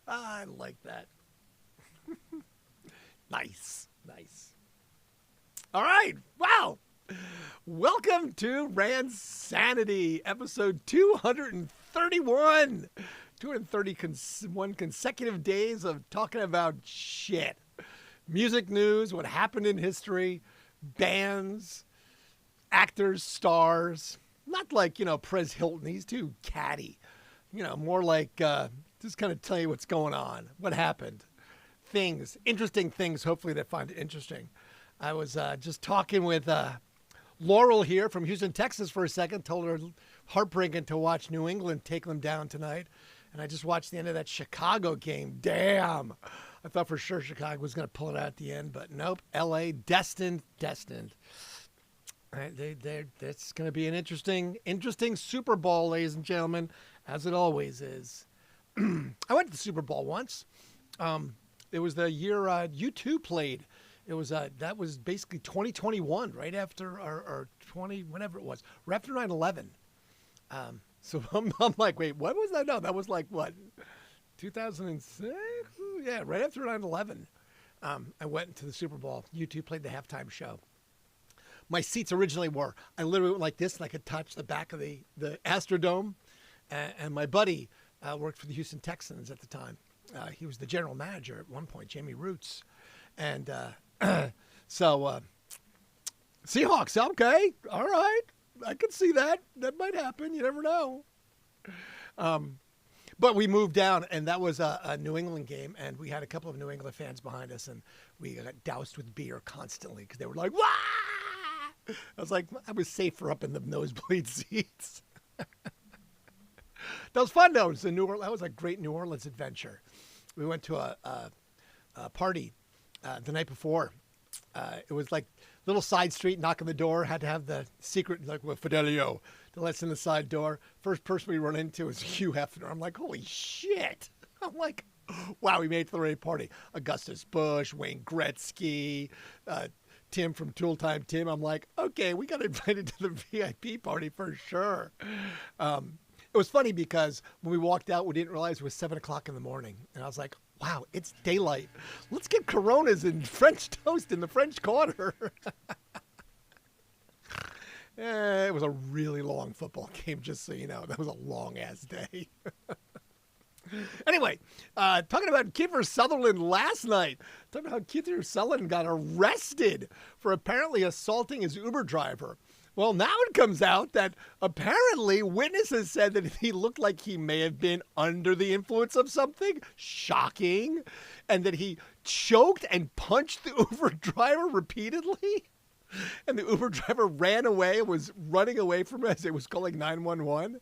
I like that. Nice. All right. Wow. Welcome to Randsanity, episode 231. 231 consecutive days of talking about shit. Music news, what happened in history, bands, actors, stars. Not like, Perez Hilton. He's too catty. More like just kind of tell you what's going on, what happened. Things, interesting things, hopefully they find it interesting. I was just talking with Laurel here from Houston, Texas for a second. Told her heartbreaking to watch New England take them down tonight. And I just watched the end of that Chicago game. Damn. I thought for sure Chicago was going to pull it out at the end, but nope. L.A. destined. That's going to be an interesting Super Bowl, ladies and gentlemen, as it always is. I went to the Super Bowl once. It was the year U2 played. It was that was basically 2021, right after or 20, whenever it was, right after 9/11. So I'm like, wait, what was that? No, that was like what, 2006? Yeah, right after 9/11. I went to the Super Bowl. U2 played the halftime show. My seats originally were, I literally went like this, and I could touch the back of the Astrodome. And my buddy worked for the Houston Texans at the time. He was the general manager at one point, Jamie Roots. And so Seahawks, okay, all right. I could see that. That might happen. You never know. But we moved down, and that was a New England game, and we had a couple of New England fans behind us, and we got doused with beer constantly because they were like, "Wah!" I was like, I was safer up in the nosebleed seats. That was fun, though. That was a great New Orleans adventure. We went to a party the night before. It was like little side street, knock on the door, had to have the secret, like with Fidelio, to let us in the side door. First person we run into is Hugh Hefner. I'm like, holy shit. I'm like, wow, we made it to the right party. Augustus Bush, Wayne Gretzky, Tim from Tool Time Tim. I'm like, okay, we got invited to the VIP party for sure. It was funny because when we walked out, we didn't realize it was 7 o'clock in the morning. And I was like, wow, it's daylight. Let's get Coronas and French toast in the French Quarter. It was a really long football game, just so you know. That was a long-ass day. Anyway, talking about Kiefer Sutherland last night. Talking about how Kiefer Sutherland got arrested for apparently assaulting his Uber driver. Well, now it comes out that apparently witnesses said that he looked like he may have been under the influence of something. Shocking. And that he choked and punched the Uber driver repeatedly. And the Uber driver ran away, was running away from us. It was calling 911.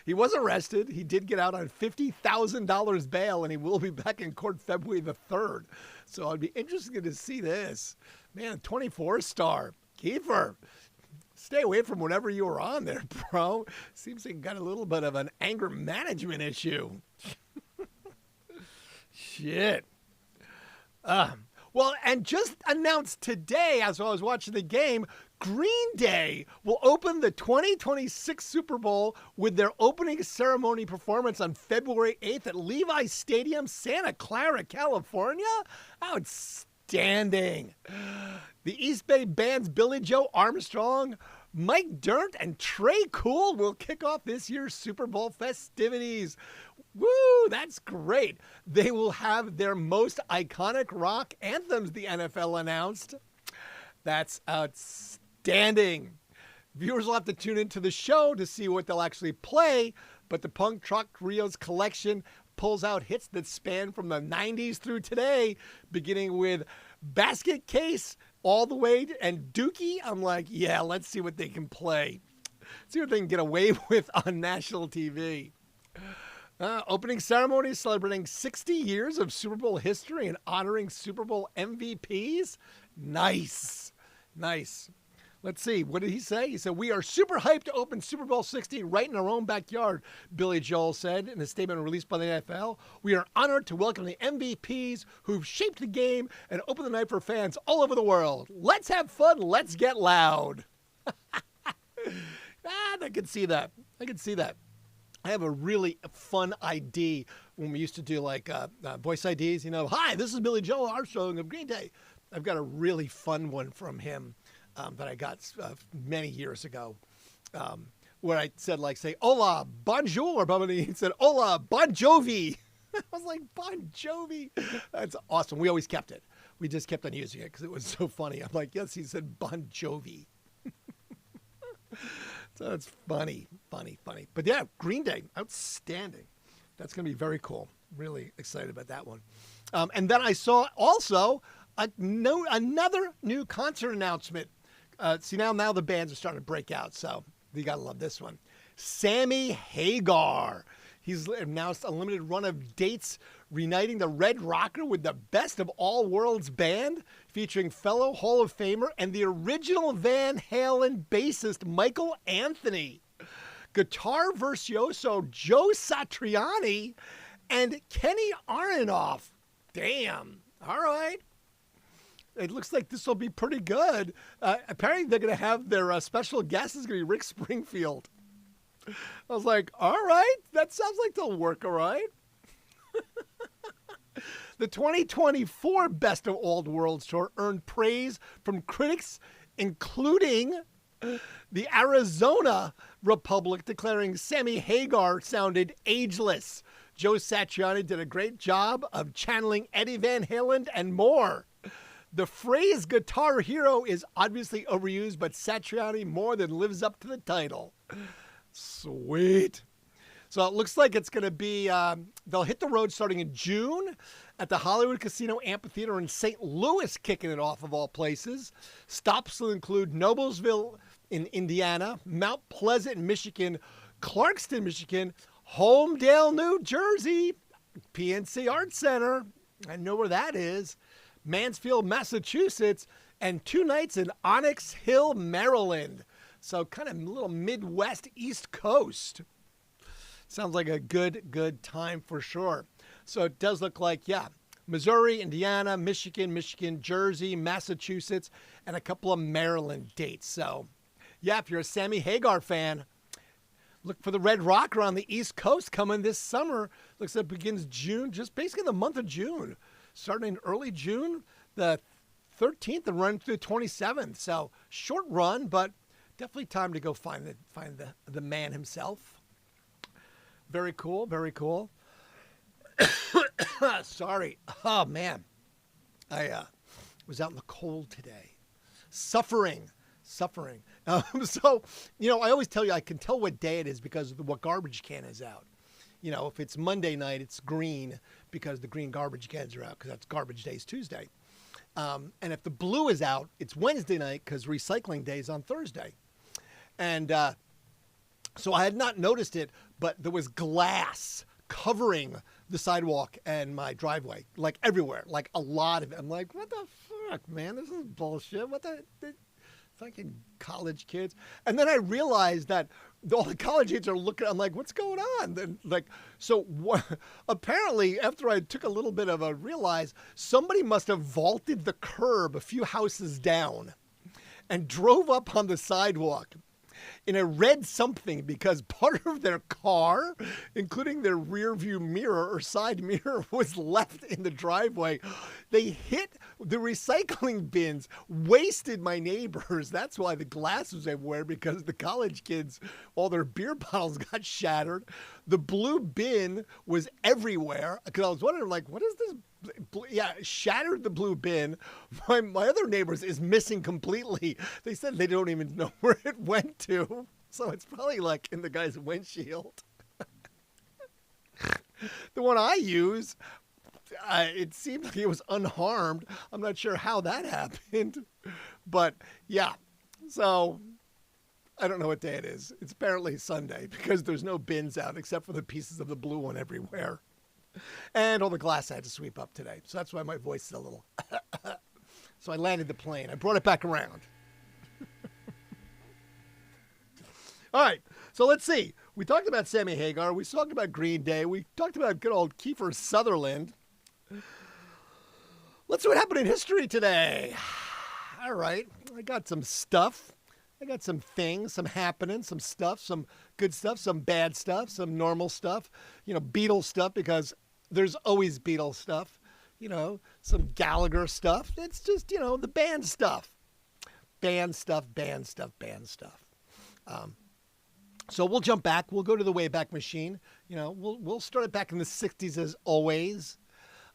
He was arrested. He did get out on $50,000 bail, and he will be back in court February the 3rd. So I'd be interested to see this. Man, 24-star. Kiefer. Stay away from whatever you were on there, bro. Seems like you got a little bit of an anger management issue. Shit. Well, and just announced today, as I was watching the game, Green Day will open the 2026 Super Bowl with their opening ceremony performance on February 8th at Levi's Stadium, Santa Clara, California. Outstanding. The East Bay band's Billy Joe Armstrong, Mike Dirnt, and Trey Cool will kick off this year's Super Bowl festivities. Woo, that's great. They will have their most iconic rock anthems, the NFL announced. That's outstanding. Viewers will have to tune into the show to see what they'll actually play, but the Punk Truck Rio's collection pulls out hits that span from the 90s through today, beginning with Basket Case all the way and Dookie. I'm like, yeah, let's see what they can play. See what they can get away with on national TV. Opening ceremony celebrating 60 years of Super Bowl history and honoring Super Bowl MVPs. Nice. Let's see. What did he say? He said, "We are super hyped to open Super Bowl 60 right in our own backyard," Billy Joel said in a statement released by the NFL. "We are honored to welcome the MVPs who've shaped the game and opened the night for fans all over the world. Let's have fun. Let's get loud." I can see that. I have a really fun ID when we used to do like voice IDs. Hi, this is Billy Joe Armstrong of Green Day. I've got a really fun one from him that I got many years ago, where I said like, say, "Hola, bonjour," and he said, "Hola, Bon Jovi." I was like, Bon Jovi. That's awesome. We always kept it. We just kept on using it because it was so funny. I'm like, yes, he said Bon Jovi. So it's funny. But yeah, Green Day, outstanding. That's going to be very cool. Really excited about that one. And then I saw also another new concert announcement. See, now the bands are starting to break out, so you got to love this one. Sammy Hagar. He's announced a limited run of dates reuniting the Red Rocker with the Best of All Worlds band, featuring fellow Hall of Famer and the original Van Halen bassist Michael Anthony, guitar virtuoso Joe Satriani, and Kenny Aronoff. Damn. All right. It looks like this will be pretty good. Apparently, they're going to have their special guest is going to be Rick Springfield. I was like, all right, that sounds like they'll work all right. The 2024 Best of All Worlds tour earned praise from critics, including the Arizona Republic, declaring Sammy Hagar sounded ageless. Joe Satriani did a great job of channeling Eddie Van Halen and more. The phrase guitar hero is obviously overused, but Satriani more than lives up to the title. Sweet. So it looks like it's going to be, they'll hit the road starting in June at the Hollywood Casino Amphitheater in St. Louis, kicking it off of all places. Stops will include Noblesville in Indiana, Mount Pleasant in Michigan, Clarkston, Michigan, Homedale, New Jersey, PNC Arts Center. I know where that is. Mansfield, Massachusetts, and 2 nights in Onyx Hill, Maryland. So kind of a little Midwest, East Coast. Sounds like a good time for sure. So it does look like, yeah, Missouri, Indiana, Michigan, Jersey, Massachusetts, and a couple of Maryland dates. So, yeah, if you're a Sammy Hagar fan, look for the Red Rocker on the East Coast coming this summer. Looks like it begins June, just basically the month of June. Starting in early June, the 13th, and running through the 27th. So short run, but definitely time to go find the man himself. Very cool. Sorry. Oh, man. I was out in the cold today. Suffering. So, I always tell you I can tell what day it is because of what garbage can is out. If it's Monday night, it's green because the green garbage cans are out because that's garbage day is Tuesday. And if the blue is out, it's Wednesday night because recycling day is on Thursday. And so I had not noticed it, but there was glass covering the sidewalk and my driveway, like everywhere, like a lot of it. I'm like, what the fuck, man? This is bullshit. What the fucking college kids? And then I realized that all the college kids are looking. I'm like, what's going on? Then apparently, after I took a little bit of a realize, somebody must have vaulted the curb a few houses down and drove up on the sidewalk in a red something because part of their car, including their rear view mirror or side mirror, was left in the driveway. They hit the recycling bins, wasted my neighbors. That's why the glass was everywhere, because the college kids, all their beer bottles got shattered. The blue bin was everywhere because I was wondering, like, what is this? Yeah, shattered the blue bin. My other neighbors is missing completely. They said they don't even know where it went to. So it's probably like in the guy's windshield. The one I use, it seemed like it was unharmed. I'm not sure how that happened. But yeah, so I don't know what day it is. It's apparently Sunday because there's no bins out except for the pieces of the blue one everywhere. And all the glass I had to sweep up today. So that's why my voice is a little... So I landed the plane. I brought it back around. All right. So let's see. We talked about Sammy Hagar. We talked about Green Day. We talked about good old Kiefer Sutherland. Let's see what happened in history today. All right. I got some stuff. I got some things, some happenings, some stuff, some good stuff, some bad stuff, some normal stuff, Beatles stuff, because there's always Beatles stuff, some Gallagher stuff. It's just, the band stuff. Band stuff. So we'll jump back. We'll go to the Wayback Machine. We'll start it back in the 60s as always.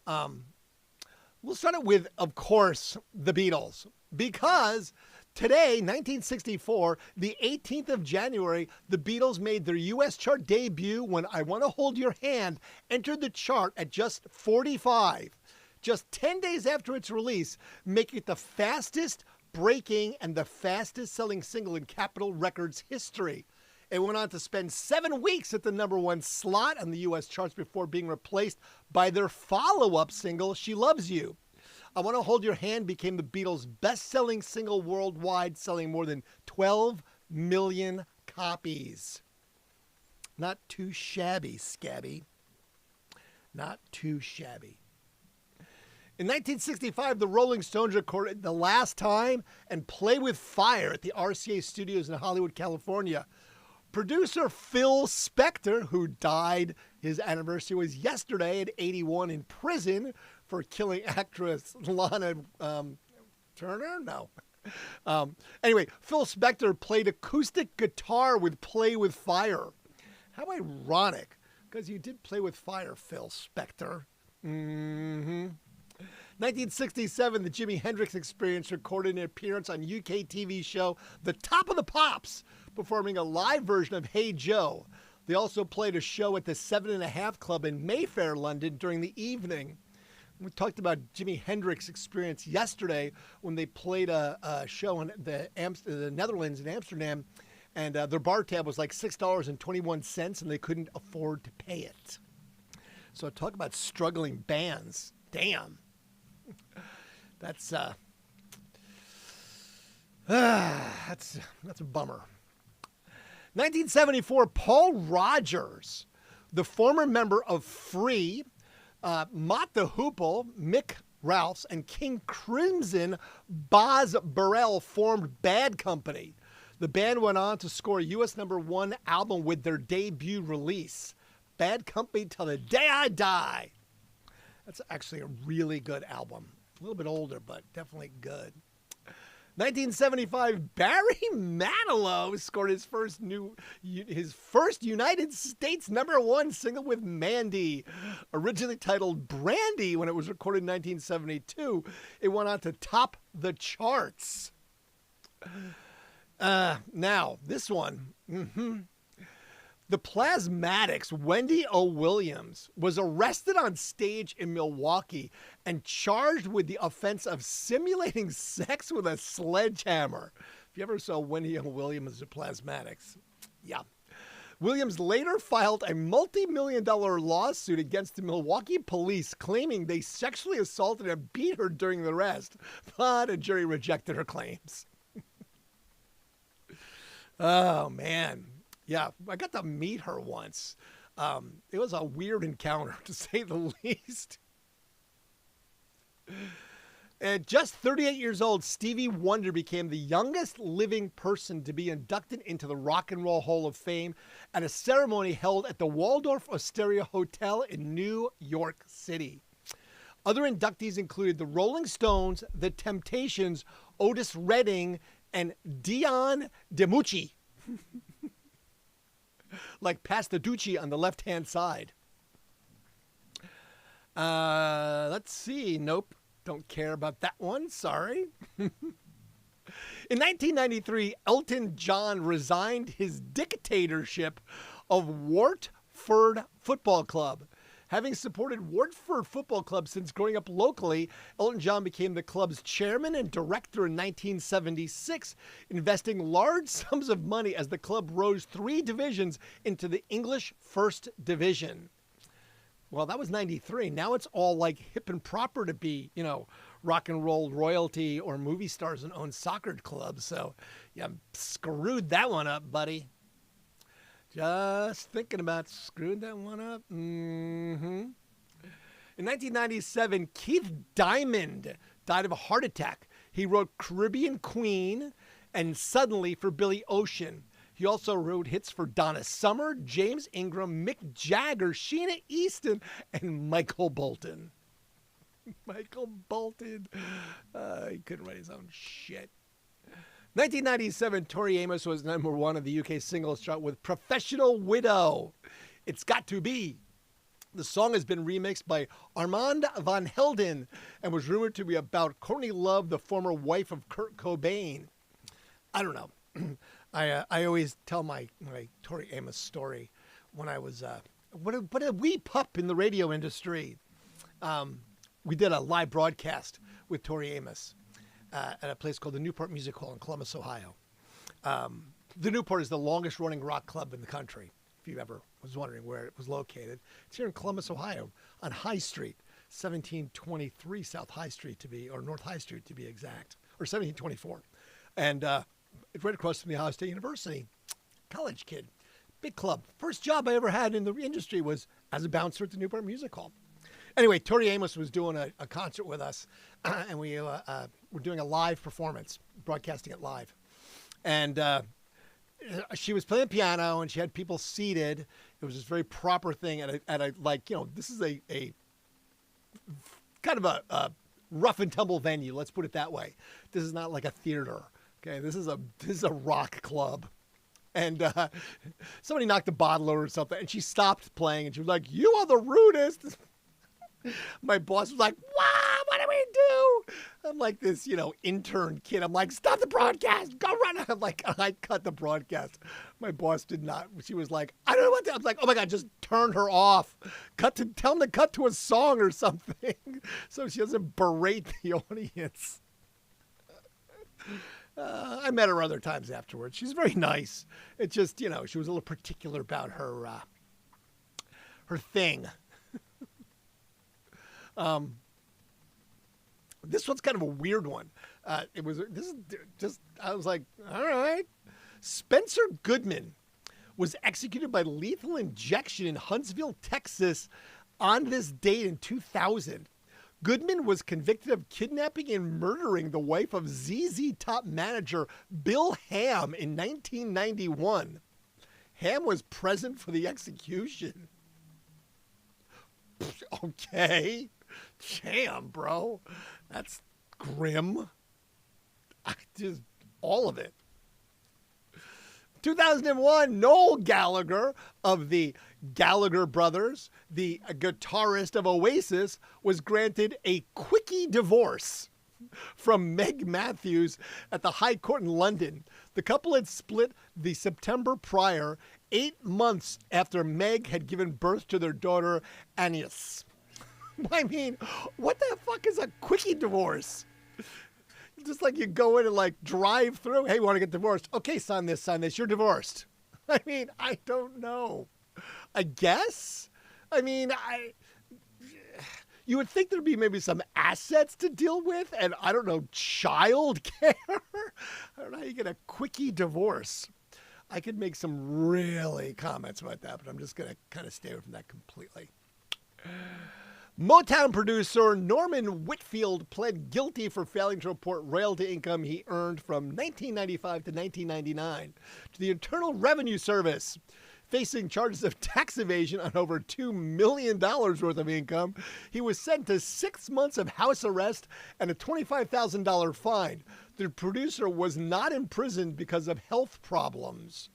We'll start it with, of course, the Beatles. Because today, 1964, the 18th of January, the Beatles made their U.S. chart debut when I Want to Hold Your Hand entered the chart at just 45. Just 10 days after its release, making it the fastest breaking and the fastest selling single in Capitol Records history. It went on to spend 7 weeks at the #1 slot on the U.S. charts before being replaced by their follow-up single, She Loves You. I Want to Hold Your Hand became the Beatles' best-selling single worldwide, selling more than 12 million copies. Not too shabby, Scabby. Not too shabby. In 1965, the Rolling Stones recorded The Last Time and Play with Fire at the RCA Studios in Hollywood, California. Producer Phil Spector, who died, his anniversary was yesterday at 81 in prison for killing actress Lana Turner? No. Anyway, Phil Spector played acoustic guitar with Play with Fire. How ironic, because you did play with fire, Phil Spector. 1967, the Jimi Hendrix Experience recorded an appearance on UK TV show The Top of the Pops, performing a live version of Hey Joe. They also played a show at the 7.5 Club in Mayfair, London during the evening. We talked about Jimi Hendrix Experience yesterday when they played a show in the Netherlands in Amsterdam, and their bar tab was like $6.21, and they couldn't afford to pay it. So talk about struggling bands. Damn. That's a bummer. 1974, Paul Rodgers, the former member of Free, Mott the Hoople, Mick Ralphs, and King Crimson, Boz Burrell formed Bad Company. The band went on to score a U.S. #1 album with their debut release, Bad Company Till the Day I Die. That's actually a really good album. A little bit older, but definitely good. 1975, Barry Manilow scored his first United States #1 single with Mandy. Originally titled Brandy when it was recorded in 1972, it went on to top the charts. Now, this one. The Plasmatics' Wendy O. Williams was arrested on stage in Milwaukee and charged with the offense of simulating sex with a sledgehammer. If you ever saw Wendy O. Williams' The Plasmatics, yeah. Williams later filed a multi-million-dollar lawsuit against the Milwaukee police, claiming they sexually assaulted and beat her during the arrest, but a jury rejected her claims. Oh, man. Yeah, I got to meet her once. It was a weird encounter, to say the least. At just 38 years old, Stevie Wonder became the youngest living person to be inducted into the Rock and Roll Hall of Fame at a ceremony held at the Waldorf Astoria Hotel in New York City. Other inductees included the Rolling Stones, The Temptations, Otis Redding, and Dion DiMucci. Like Pasta Ducci on the left-hand side. Let's see. Nope. Don't care about that one. Sorry. In 1993, Elton John resigned his dictatorship of Watford Football Club. Having supported Watford Football Club since growing up locally, Elton John became the club's chairman and director in 1976, investing large sums of money as the club rose 3 divisions into the English First Division. Well, that was 93. Now it's all like hip and proper to be, rock and roll royalty or movie stars and own soccer clubs. So, yeah, screwed that one up, buddy. Just thinking about screwing that one up. In 1997, Keith Diamond died of a heart attack. He wrote Caribbean Queen and Suddenly for Billy Ocean. He also wrote hits for Donna Summer, James Ingram, Mick Jagger, Sheena Easton, and Michael Bolton. Michael Bolton. He couldn't write his own shit. 1997, Tori Amos was #1 of the UK singles chart with Professional Widow. It's Got to Be. The song has been remixed by Armand van Helden and was rumored to be about Courtney Love, the former wife of Kurt Cobain. I don't know. I always tell my Tori Amos story when I was what a wee pup in the radio industry. We did a live broadcast with Tori Amos at a place called the Newport Music Hall in Columbus, Ohio. The Newport is the longest running rock club in the country, if you ever was wondering where it was located. It's here in Columbus, Ohio, on High Street, 1723 South High Street to be, or North High Street to be exact, or 1724. And it's right across from the Ohio State University. College kid, big club. First job I ever had in the industry was as a bouncer at the Newport Music Hall. Anyway, Tori Amos was doing a concert with us, and we were doing a live performance, broadcasting it live. And she was playing piano, and she had people seated. It was this very proper thing at a like, this is a kind of a rough and tumble venue. Let's put it that way. This is not like a theater. Okay, this is a rock club. And somebody knocked a bottle over or something, and she stopped playing, and she was like, "You are the rudest." My boss was like, what do we do? I'm like this, intern kid. I'm like, stop the broadcast. Go run. I'm like, I cut the broadcast. My boss did not. She was like, I don't know what to. I was like, oh my God, just turn her off. Tell them to cut to a song or something so she doesn't berate the audience. I met her other times afterwards. She's very nice. It just, she was a little particular about her thing. This one's kind of a weird one. I was like, all right. Spencer Goodman was executed by lethal injection in Huntsville, Texas on this date in 2000. Goodman was convicted of kidnapping and murdering the wife of ZZ Top manager Bill Ham in 1991. Ham was present for the execution. Okay. Damn, bro. That's grim. Just all of it. 2001, Noel Gallagher of the Gallagher Brothers, the guitarist of Oasis, was granted a quickie divorce from Meg Matthews at the High Court in London. The couple had split the September prior, 8 months after Meg had given birth to their daughter, Agnes. I mean, what the fuck is a quickie divorce? Just like you go in and like drive through. Hey, want to get divorced? Okay, sign this. You're divorced. I mean, I don't know. I guess. I mean, you would think there'd be maybe some assets to deal with, and I don't know, child care. I don't know how you get a quickie divorce. I could make some really comments about that, but I'm just going to kind of stay away from that completely. Motown producer Norman Whitfield pled guilty for failing to report royalty income he earned from 1995 to 1999 to the Internal Revenue Service. Facing charges of tax evasion on over $2 million worth of income, he was sent to 6 months of house arrest and a $25,000 fine. The producer was not imprisoned because of health problems.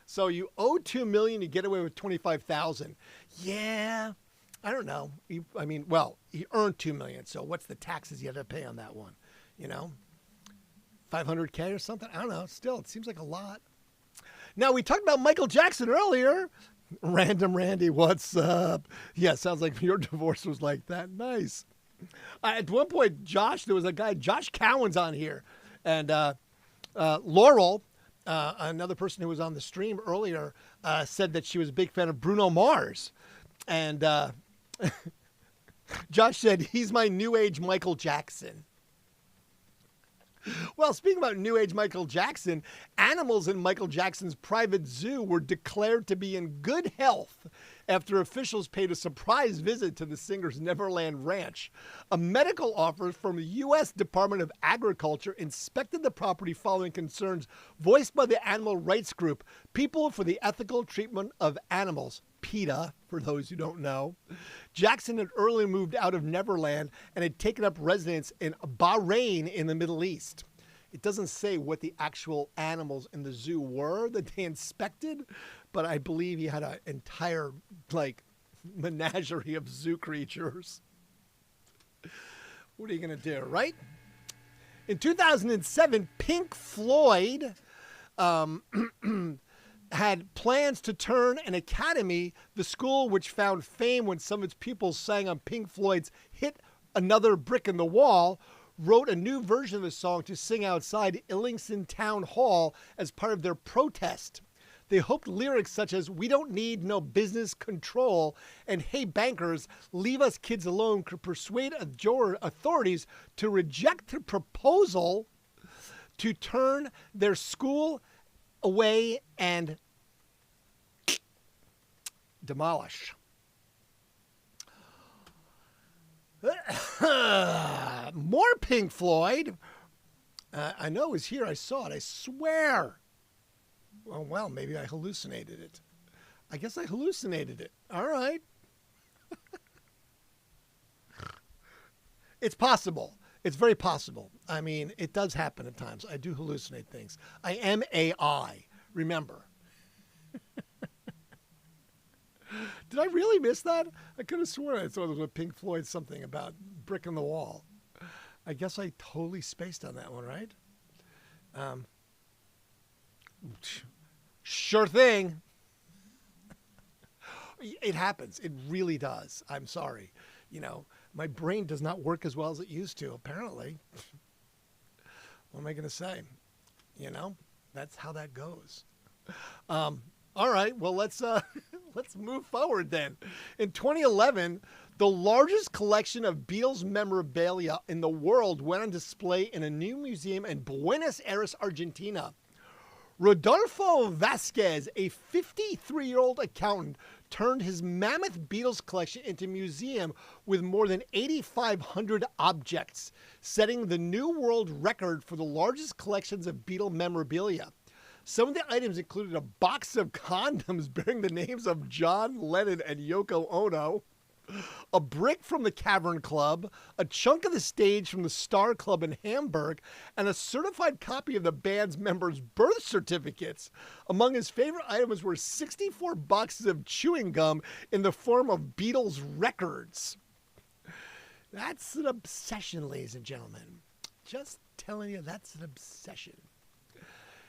So you owe $2 million, you get away with $25,000. Yeah. I don't know. He earned $2 million. So what's the taxes you have to pay on that one? $500K or something? I don't know. Still, it seems like a lot. Now, we talked about Michael Jackson earlier. Random Randy, what's up? Yeah, sounds like your divorce was like that. Nice. At one point, there was a guy, Josh Cowan's on here. And Laurel, another person who was on the stream earlier, said that she was a big fan of Bruno Mars. And Josh said, he's my new age Michael Jackson. Well, speaking about New Age Michael Jackson, animals in Michael Jackson's private zoo were declared to be in good health after officials paid a surprise visit to the singer's Neverland Ranch. A medical officer from the U.S. Department of Agriculture inspected the property following concerns voiced by the animal rights group People for the Ethical Treatment of Animals, PETA, for those who don't know. Jackson had earlier moved out of Neverland and had taken up residence in Bahrain in the Middle East. It doesn't say what the actual animals in the zoo were that they inspected, but I believe he had an entire, menagerie of zoo creatures. What are you going to do, right? In 2007, Pink Floyd had plans to turn an academy, the school which found fame when some of its pupils sang on Pink Floyd's hit Another Brick in the Wall, wrote a new version of the song to sing outside Illington Town Hall as part of their protest. They hoped lyrics such as, "We don't need no business control," and "Hey bankers, leave us kids alone," could persuade authorities to reject the proposal to turn their school away and demolish. More Pink Floyd. I know it was here. I saw it. I swear. Oh, well, maybe I hallucinated it. I guess I hallucinated it. All right. It's possible. It's very possible. I mean, it does happen at times. I do hallucinate things. I am AI. Remember. Did I really miss that? I could have sworn I thought it was a Pink Floyd something about brick in the wall. I guess I totally spaced on that one, right? Sure thing. It happens. It really does. I'm sorry. My brain does not work as well as it used to, apparently. What am I going to say? That's how that goes. All right. Well, let's move forward then. In 2011, the largest collection of Beatles memorabilia in the world went on display in a new museum in Buenos Aires, Argentina. Rodolfo Vasquez, a 53-year-old accountant, turned his mammoth Beatles collection into a museum with more than 8,500 objects, setting the new world record for the largest collections of Beatle memorabilia. Some of the items included a box of condoms bearing the names of John Lennon and Yoko Ono, a brick from the Cavern Club, a chunk of the stage from the Star Club in Hamburg, and a certified copy of the band's members' birth certificates. Among his favorite items were 64 boxes of chewing gum in the form of Beatles records. That's an obsession, ladies and gentlemen. Just telling you, that's an obsession.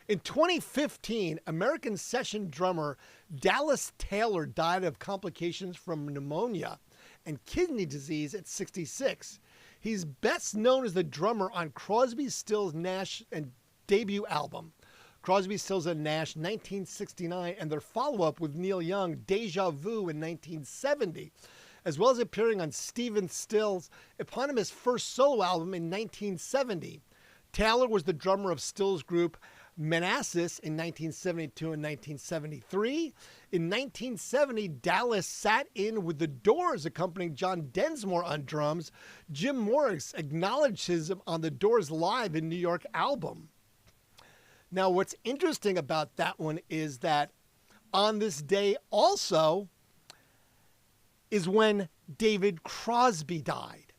In 2015, American session drummer Dallas Taylor died of complications from pneumonia and kidney disease at 66. He's best known as the drummer on Crosby, Stills, Nash and debut album, Crosby, Stills and Nash 1969, and their follow-up with Neil Young, Deja Vu, in 1970, as well as appearing on Stephen Stills' eponymous first solo album in 1970. Taylor was the drummer of Stills' group Manassas in 1972 and 1973. In 1970, Dallas sat in with the Doors, accompanying John Densmore on drums. Jim Morris acknowledged him on the Doors' Live in New York album. Now, what's interesting about that one is that on this day also is when David Crosby died.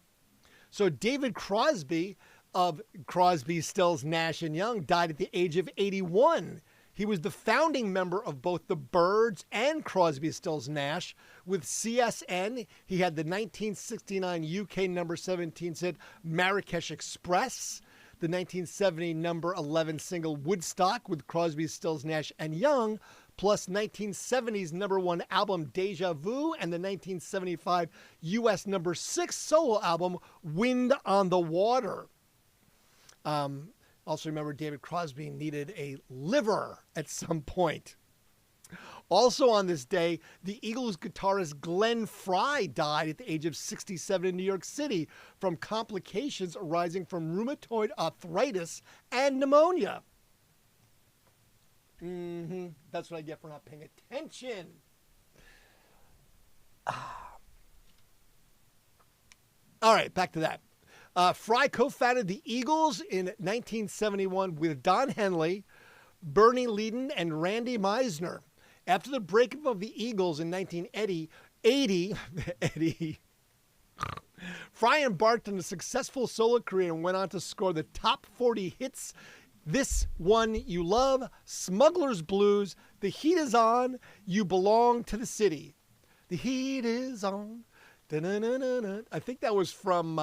So David Crosby of Crosby, Stills, Nash and Young died at the age of 81. He was the founding member of both the Byrds and Crosby, Stills, Nash. With CSN, he had the 1969 UK number 17 hit Marrakesh Express, the 1970 number 11 single Woodstock with Crosby, Stills, Nash and Young, plus 1970's number 1 album Deja Vu and the 1975 US number 6 solo album Wind on the Water. Also remember David Crosby needed a liver at some point. Also on this day, the Eagles guitarist Glenn Frey died at the age of 67 in New York City from complications arising from rheumatoid arthritis and pneumonia. That's what I get for not paying attention. All right, back to that. Frey co-founded the Eagles in 1971 with Don Henley, Bernie Leadon, and Randy Meisner. After the breakup of the Eagles in 1980, Frey embarked on a successful solo career and went on to score the top 40 hits: This One You Love, Smuggler's Blues, The Heat Is On, You Belong to the City. The Heat Is On. Da-na-na-na-na. I think that was from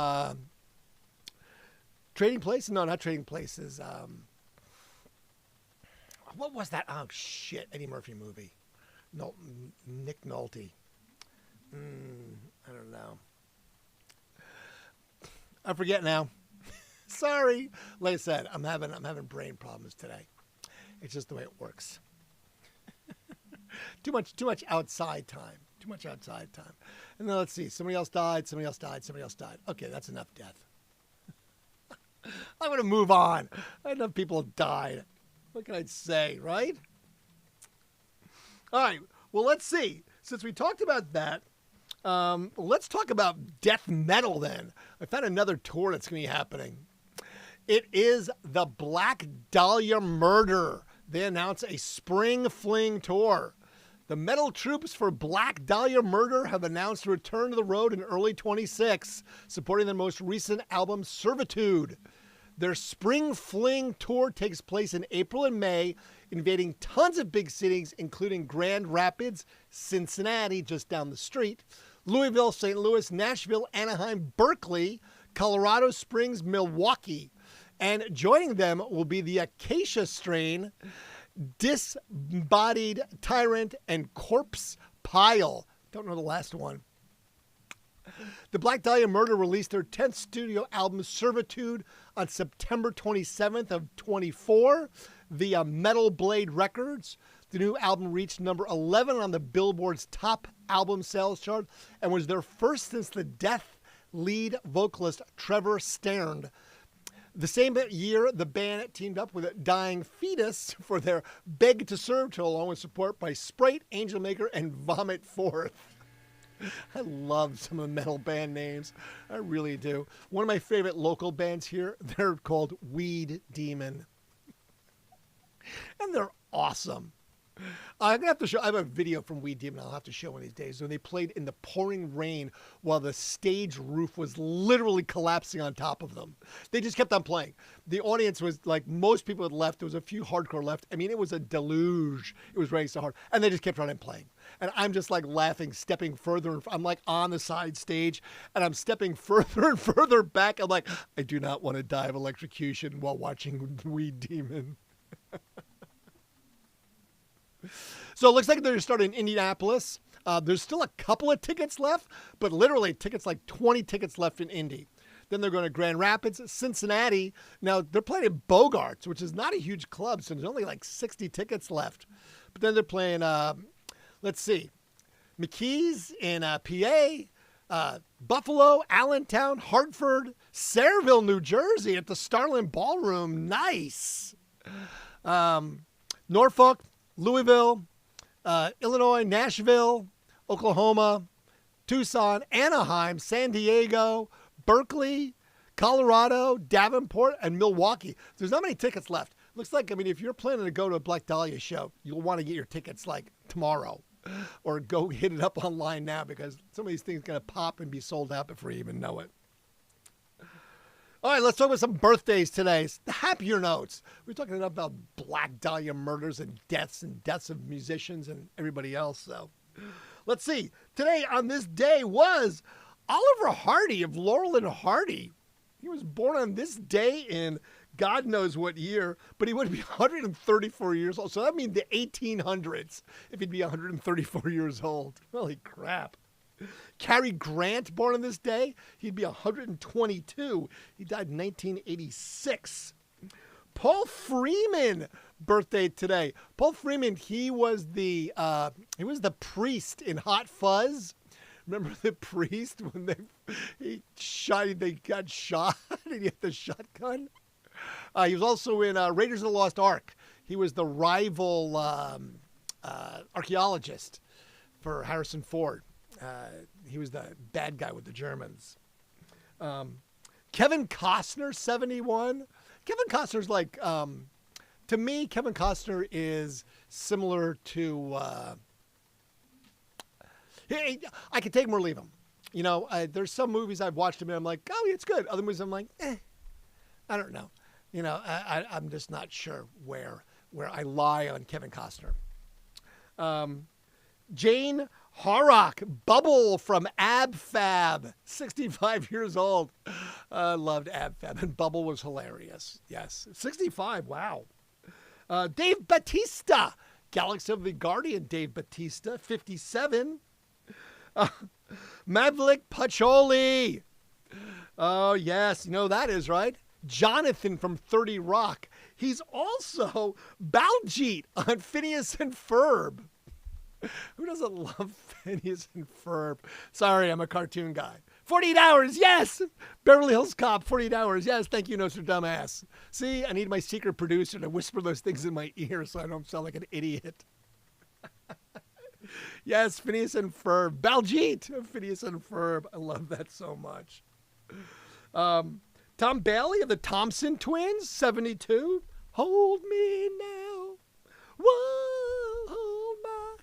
Trading Places? No, not Trading Places. What was that? Oh, shit. Eddie Murphy movie. No, Nick Nolte. I don't know. I forget now. Sorry. Like I said, I'm having brain problems today. It's just the way it works. Too much outside time. Too much outside time. And then let's see. Somebody else died. Somebody else died. Somebody else died. Okay, that's enough death. I'm going to move on. Enough people have died. What can I say, right? All right. Well, let's see. Since we talked about that, let's talk about death metal then. I found another tour that's going to be happening. It is the Black Dahlia Murder. They announced a Spring Fling tour. The metal troops for Black Dahlia Murder have announced a return to the road in early 26, supporting their most recent album, Servitude. Their Spring Fling tour takes place in April and May, invading tons of big cities, including Grand Rapids, Cincinnati, just down the street, Louisville, St. Louis, Nashville, Anaheim, Berkeley, Colorado Springs, Milwaukee. And joining them will be the Acacia Strain, Disembodied Tyrant, and Corpse Pile. Don't know the last one. The Black Dahlia Murder released their 10th studio album, Servitude, on September 27th of 24 via Metal Blade Records. The new album reached number 11 on the Billboard's top album sales chart and was their first since the Death lead vocalist Trevor Stern. The same year, the band teamed up with Dying Fetus for their Beg to Serve tour, along with support by Sprite, Angel Maker, and Vomit Forth. I love some of the metal band names. I really do. One of my favorite local bands here, they're called Weed Demon. And they're awesome. I'm gonna have to show. I have a video from Weed Demon I'll have to show one of these days when they played in the pouring rain while the stage roof was literally collapsing on top of them. They just kept on playing. The audience was like, most people had left. There was a few hardcore left. I mean, it was a deluge. It was raining so hard, and they just kept on playing. And I'm just like laughing, stepping further. And I'm like on the side stage, and I'm stepping further and further back. I'm like, I do not want to die of electrocution while watching Weed Demon. So it looks like they're going to start in Indianapolis. There's still a couple of tickets left, but literally tickets, like 20 tickets left in Indy. Then they're going to Grand Rapids, Cincinnati. Now, they're playing at Bogarts, which is not a huge club, so there's only like 60 tickets left. But then they're playing, let's see, McKees in PA, Buffalo, Allentown, Hartford, Sayreville, New Jersey at the Starland Ballroom. Nice. Norfolk, Louisville, Illinois, Nashville, Oklahoma, Tucson, Anaheim, San Diego, Berkeley, Colorado, Davenport, and Milwaukee. There's not many tickets left. Looks like, I mean, if you're planning to go to a Black Dahlia show, you'll want to get your tickets like tomorrow or go hit it up online now because some of these things are going to pop and be sold out before you even know it. All right, let's talk about some birthdays today. The happier notes. We're talking about Black Dahlia murders and deaths of musicians and everybody else. So let's see. Today on this day was Oliver Hardy of Laurel and Hardy. He was born on this day in God knows what year, but he would be 134 years old. So that means the 1800s if he'd be 134 years old. Holy crap. Cary Grant, born on this day, he'd be 122. He died in 1986. Paul Freeman, birthday today. Paul Freeman, he was the priest in Hot Fuzz. Remember the priest when they got shot and he had the shotgun? He was also in Raiders of the Lost Ark. He was the rival archaeologist for Harrison Ford. He was the bad guy with the Germans. Kevin Costner, 71. Kevin Costner's like, to me, Kevin Costner is similar to, I can take him or leave him. You know, there's some movies I've watched him and I'm like, oh, it's good. Other movies I'm like, I don't know. You know, I'm just not sure where I lie on Kevin Costner. Jane Horrock, Bubble from Ab Fab, 65 years old. I loved Ab Fab, and Bubble was hilarious. Yes, 65, wow. Dave Bautista, Galaxy of the Guardian, Dave Bautista, 57. Mavlik Pacholi. Oh, yes, you know who that is, right? Jonathan from 30 Rock. He's also Baljeet on Phineas and Ferb. Who doesn't love Phineas and Ferb? Sorry, I'm a cartoon guy. 48 Hours, yes! Beverly Hills Cop, 48 Hours, yes. Thank you, Nostradamus. See, I need my secret producer to whisper those things in my ear so I don't sound like an idiot. Yes, Phineas and Ferb. Baljeet, Phineas and Ferb. I love that so much. Tom Bailey of the Thompson Twins, 72. Hold me now. Whoa, hold my.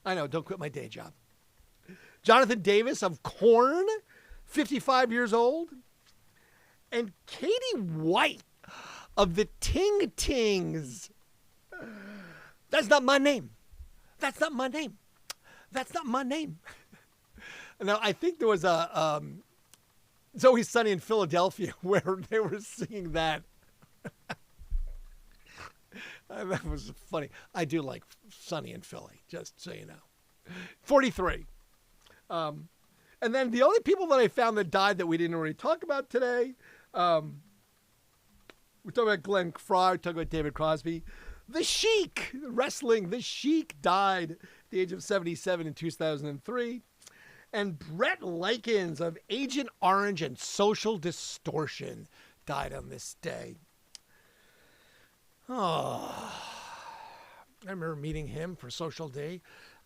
I know, don't quit my day job. Jonathan Davis of Korn, 55 years old. And Katie White of the Ting Tings. That's not my name. That's not my name. That's not my name. Now, I think there was a It's Always Sunny in Philadelphia where they were singing that. That was funny. I do like Sunny in Philly, just so you know. 43. And then the only people that I found that died that we didn't already talk about today, we talked about Glenn Frey, we talked about David Crosby. The Sheik, wrestling, The Sheik died at the age of 77 in 2003. And Brett Likens of Agent Orange and Social Distortion died on this day. Oh, I remember meeting him for Social Day.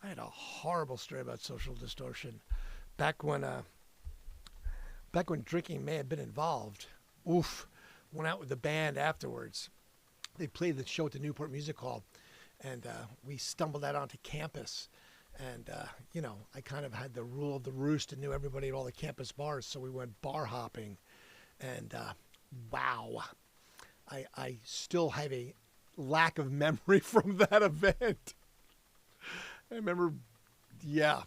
I had a horrible story about Social Distortion back when drinking may have been involved. Oof, went out with the band afterwards. They played the show at the Newport Music Hall, and we stumbled out onto campus. And, you know, I kind of had the rule of the roost and knew everybody at all the campus bars, so we went bar hopping. And, wow, I still have a lack of memory from that event. I remember, yeah,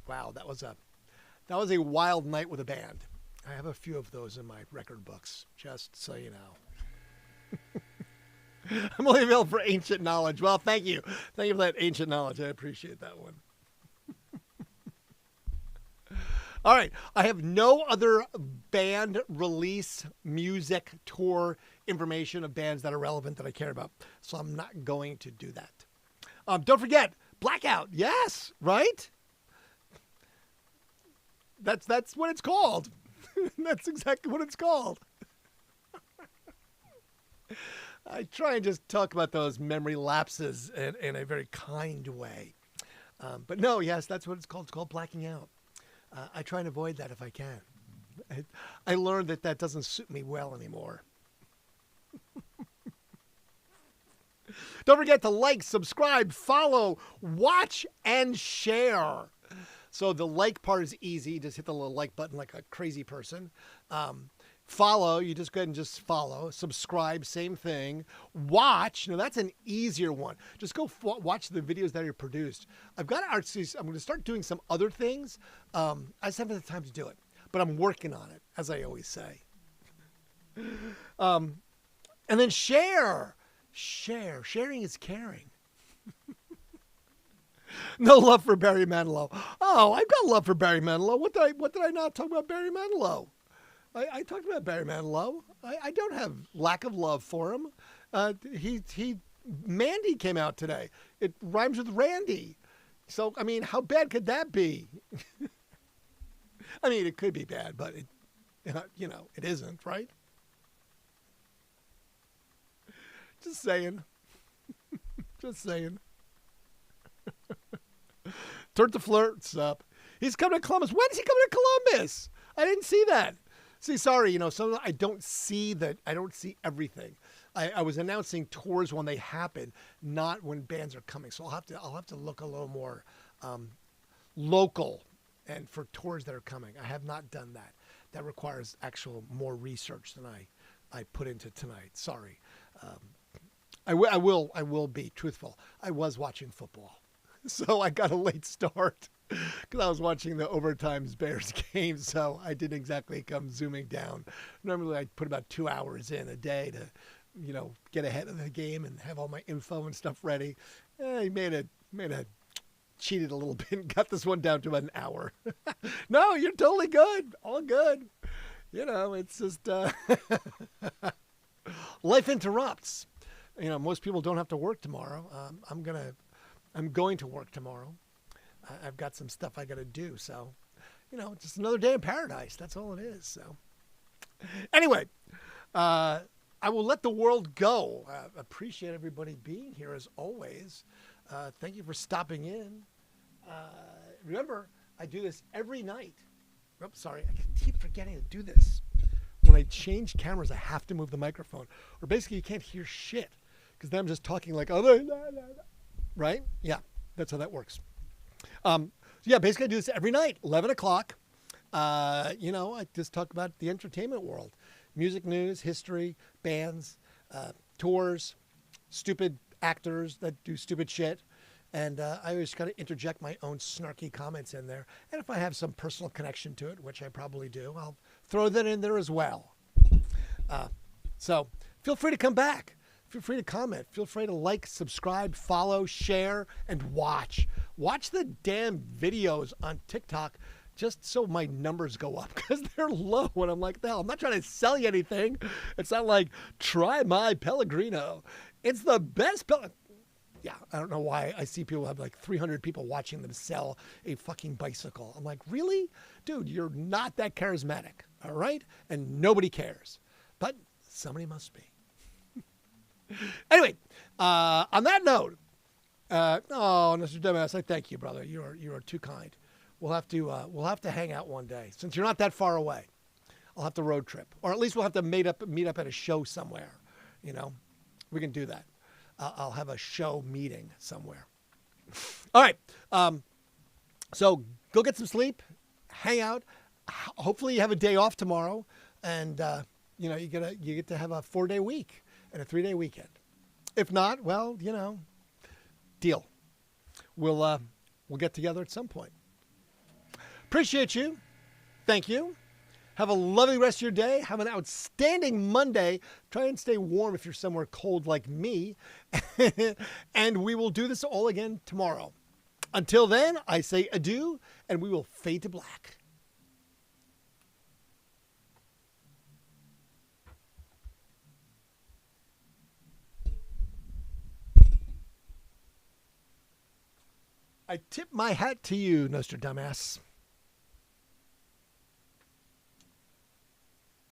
wow, that was a wild night with a band. I have a few of those in my record books, just so you know. I'm only available for ancient knowledge. Well, thank you. Thank you for that ancient knowledge. I appreciate that one. All right. I have no other band release, music, tour information of bands that are relevant that I care about. So I'm not going to do that. Don't forget, Blackout. Yes, right? That's what it's called. That's exactly what it's called. I try and just talk about those memory lapses in a very kind way. But no, yes, that's what it's called. It's called blacking out. I try and avoid that if I can. I learned that doesn't suit me well anymore. Don't forget to like, subscribe, follow, watch, and share. So the like part is easy. Just hit the little like button like a crazy person. Follow, you just go ahead and just follow. Subscribe, same thing. Watch, now that's an easier one. Just go watch the videos that are produced. I'm going to start doing some other things. I just haven't had the time to do it, but I'm working on it, as I always say. And then share. Sharing is caring. No love for Barry Manilow. Oh, I've got love for Barry Manilow. What did I not talk about Barry Manilow? I talked about Barry Manilow. I don't have lack of love for him. Mandy came out today. It rhymes with Randy. So, I mean, how bad could that be? I mean, it could be bad, but it, it isn't, right? Just saying. Just saying. Turn the Flirt's up. He's coming to Columbus. When is he coming to Columbus? I didn't see that. See, sorry, sometimes I don't see everything. I was announcing tours when they happen, not when bands are coming. So I'll have to look a little more local and for tours that are coming. I have not done that. That requires actual more research than I put into tonight. Sorry. I will be truthful. I was watching football, so I got a late start because I was watching the overtimes Bears game. So I didn't exactly come zooming down. Normally I put about 2 hours in a day to, get ahead of the game and have all my info and stuff ready. He cheated a little bit and got this one down to about an hour. No, you're totally good. All good. It's just life interrupts. Most people don't have to work tomorrow. I'm going to work tomorrow. I've got some stuff I got to do. So, just another day in paradise. That's all it is. So anyway, I will let the world go. Appreciate everybody being here as always. Thank you for stopping in. Remember, I do this every night. Oops, sorry. I keep forgetting to do this. When I change cameras, I have to move the microphone. Or basically, you can't hear shit. Because then I'm just talking like, right? Yeah, that's how that works. Yeah, basically I do this every night, 11 o'clock. I just talk about the entertainment world. Music news, history, bands, tours, stupid actors that do stupid shit. And I always kind of interject my own snarky comments in there. And if I have some personal connection to it, which I probably do, I'll throw that in there as well. So feel free to come back. Feel free to comment. Feel free to like, subscribe, follow, share, and watch. Watch the damn videos on TikTok just so my numbers go up because they're low. And I'm like, the hell, I'm not trying to sell you anything. It's not like, try my Pellegrino. It's the best Yeah, I don't know why I see people have like 300 people watching them sell a fucking bicycle. I'm like, really? Dude, you're not that charismatic, all right? And nobody cares. But somebody must be. Anyway, on that note, Mr. Dumbass, I thank you, brother. You are too kind. We'll have to hang out one day since you're not that far away. I'll have to road trip, or at least we'll have to meet up at a show somewhere. We can do that. I'll have a show meeting somewhere. All right. So go get some sleep, hang out. Hopefully you have a day off tomorrow, and you get to have a 4-day week and a 3-day weekend. If not, well, deal. We'll get together at some point. Appreciate you. Thank you. Have a lovely rest of your day. Have an outstanding Monday. Try and stay warm if you're somewhere cold like me. And we will do this all again tomorrow. Until then, I say adieu, and we will fade to black. I tip my hat to you, Mr. Dumbass.